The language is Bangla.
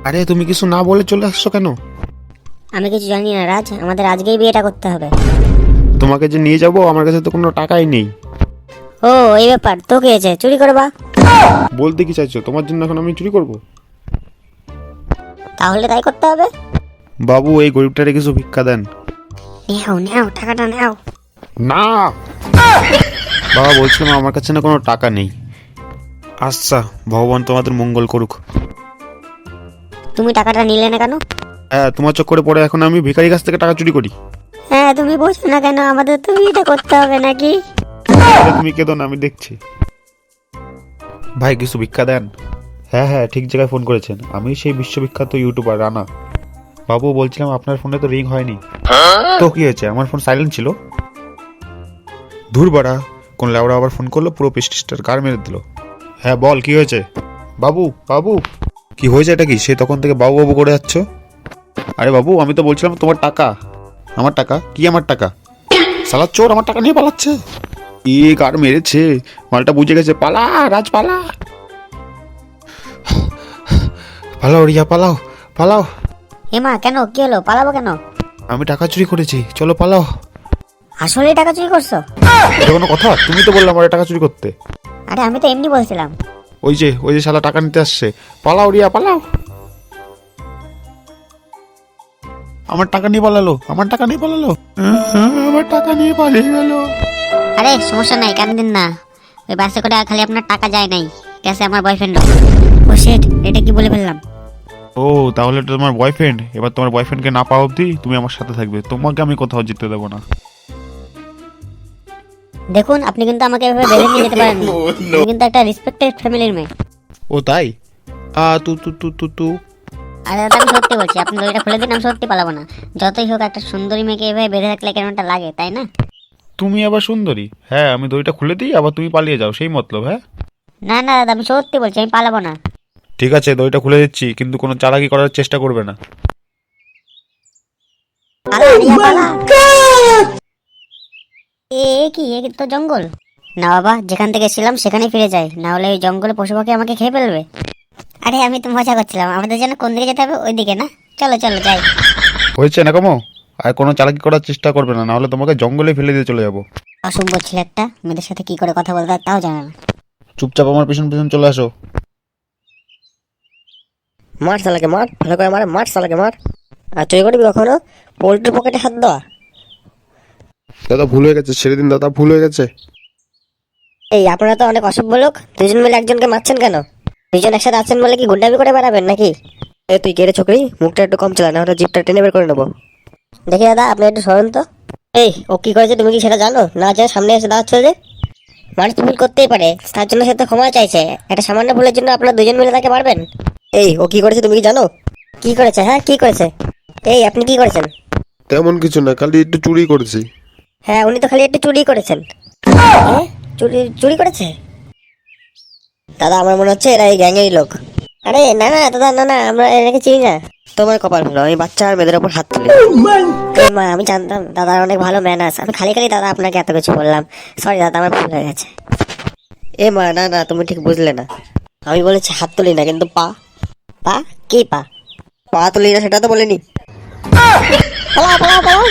আরে তুমি কিছু না বলে চলে আসছো কেন? আমি কিছু জানি না রাজ, আমাদের আজকেই বিয়েটা করতে হবে। তোমাকে যে নিয়ে যাবো আমার কাছে তো কোনো টাকাই নেই। ও এই ব্যাপার, তো কি হয়েছে, চুরি করবা? বলতে কি চাইছো? তোমার জন্য এখন আমি চুরি করব? তাহলে তাই করতে হবে। বাবু এই গরিবটারে কিছু ভিক্ষা দেন। নাও নাও, টাকাটা নাও। না বাবা, বলছিলাম আমার কাছে না কোনো টাকা নেই। আচ্ছা, ভগবান তোমাদের মঙ্গল করুক। তুমি টাকাটা নিলে না কেন? হ্যাঁ, তোমার চক্করে পড়ে এখন আমি ভিখারির কাছ থেকে টাকা চুরি করি। হ্যাঁ, তুমি বোঝো না কেন, আমাদের তো বিয়েটা করতে হবে নাকি? আরে তুমি কেঁদো না, আমি দেখছি। ভাই কিছু ভিক্ষা দেন। হ্যাঁ হ্যাঁ, ঠিক জায়গায় ফোন করেছেন, আমি সেই বিশ্ববিখ্যাত ইউটিউবার রানা। বাবু বলছিলাম আপনার ফোনে তো রিং হয়নি। তো কি হয়েছে, আমার ফোন সাইলেন্ট ছিল। ধুর বাড়া, কোন লেওড়া আবার ফোন করলো, পুরো পেস্টিসটার গাড় মেরে দিল। হ্যাঁ বল, কি হয়েছে? বাবু বাবু, কি হয়েছে? এটা কি? সে তখন থেকে বাবু বাবু করে যাচ্ছ। আরে বাবু, আমি তো বলছিলাম তোমার টাকা। আমার টাকা? কি আমার টাকা? শালা চোর আমার টাকা নিয়ে পালাচ্ছে। এ গাড় মেরেছে, মালটা বুঝে গেছে। পালা রাজ, পালা। পালাও রিয়া, পালাও পালাও। এমা কেন, কি হলো, পালাবো কেন? আমি টাকা চুরি করেছি, চলো পালাও। আসলে টাকা চুরি করছো? এটা কোনো কথা? তুমি তো বললে আমার টাকা চুরি করতে। আরে আমি তো এমনি বলছিলাম। ওই যে শালা টাকা নিতে আসছে। পালাও রিয়া, পালাও। আমার টাকা নিয়ে পালালো, আমার টাকা নিয়ে পালালো, আমার টাকা নিয়ে পালিয়ে গেল। আরে সমস্যা নাই, কান্দেন না। ওই বাসে করে খালি আপনার টাকা যায় নাই, গেছে আমার বয়ফ্রেন্ড। ও শিট, এটা কি বলে ফেললাম? ও তাহলে এটা তোমার বয়ফ্রেন্ড। এবার তোমার বয়ফ্রেন্ডকে না পাওয়া অবধি তুমি আমার সাথে থাকবে, তোমাকে আমি কোথাও যেতে দেবো না। দেখুন, আপনি কিন্তু আমাকে এভাবে বেঁধে নিয়ে যেতে পারেন না। আমি কিন্তু একটা রেসপেক্টেড ফ্যামিলির মেয়ে। ও তাই? তু তু তু তু তু আরে দাদা, আমি সত্যি বলছি, আপনি দড়িটা খুলে দিন, আমি সত্যি পালাবো না। যতই হোক, একটা সুন্দরী মেয়েকে এভাবে বেঁধে রাখলে কেমনটা লাগে, তাই না? তুমি আবার সুন্দরী? হ্যাঁ, আমি দড়িটা খুলে দিই, আবার তুমি পালিয়ে যাও, সেই মতলব? হ্যাঁ না না দাদা, আমি সত্যি বলছি, আমি পালাবো না। ঠিক আছে, দড়িটা খুলে দিচ্ছি, কিন্তু কোনো চালাকি করার চেষ্টা করবে না। পালা রিয়া, পালা। এ কি তো জঙ্গল। না বাবা, যেখান থেকে ছিলাম সেখানেই ফিরে যাই, না হলে ওই জঙ্গলে পশু পাখি আমাকে খেয়ে ফেলবে। আরে আমি তো মজা করছিলাম, আমাদের যেন কোন দিকে যেতে হবে, ওই দিকে না? চলো চলো যাই। হয়েছে না কমো? আর কোনো চালাকি করার চেষ্টা করবে না, নাহলে তোমাকে জঙ্গলে ফেলে দিয়ে চলে যাবো। অসভ্য ছেলে একটা, মেয়েদের সাথে কি করে কথা বলতে হয় তাও জানে না। চুপচাপ আমার পিছন পিছন চলে আসো। মার শালাকে মার, ভালো করে মার, মার শালাকে মার। আর চুরি করবি কখনো? পোল্ট্রির পকেটে হাত দেওয়া। দাদা ভুল হয়ে গেছে, ছেড়ে দিন দাদা, ভুল হয়ে গেছে। এই আপনারা তো অনেক অসভ্য লোক, দুজন মিলে একজনকে মারছেন কেন? দুজন একসাথে আছেন বলে কি গুন্ডামি করে বেড়াবেন নাকি? এ তুই কেড়ে ছোকরি, মুখটা একটু কম চালা, না হলে জিপটা টেনে বের করে নেবো। দেখি দাদা, আপনি একটু সরেন তো। এই ও কি করেছে তুমি কি সেটা জানো? না জানে সামনে এসে দাঁড়াচ্ছ যে? মানুষ তো ভুল করতেই পারে, তার জন্য সে তো ক্ষমা চাইছে। একটা সামান্য ভুলের জন্য আপনারা দুজন মিলে তাকে মারবেন? এই ও কি করেছে তুমি কি জানো? কি করেছে? হ্যাঁ কি করেছে? এই আপনি কি করেছেন? তেমন কিছু না, খালি একটু চুরি করেছি। হ্যাঁ উনি তো খালি একটু চুরি করেছেন। হ্যাঁ? চুরি চুরি করেছে? দাদা আমার মনে হচ্ছে এরা এই গ্যাংয়েরই লোক। আরে না না দাদা, না না, আমরা এনাকে চিনি না। তোমার কপাল ভালো, আমি বাচ্চা আর মেয়েদের ওপর হাত তুলি। মা আমি জানতাম দাদার অনেক ভালো ম্যানার্স, আমি খালি খালি দাদা আপনাকে এত কিছু বললাম। সরি দাদা, আমার ভুল হয়ে গেছে। এ মা না না, তুমি ঠিক বুঝলে না। আমি বলেছি হাত তুলি না, কিন্তু পা। পা? কি পা? পা তুলি না সেটা তো বলিনি। পালাও পালাও পালাও।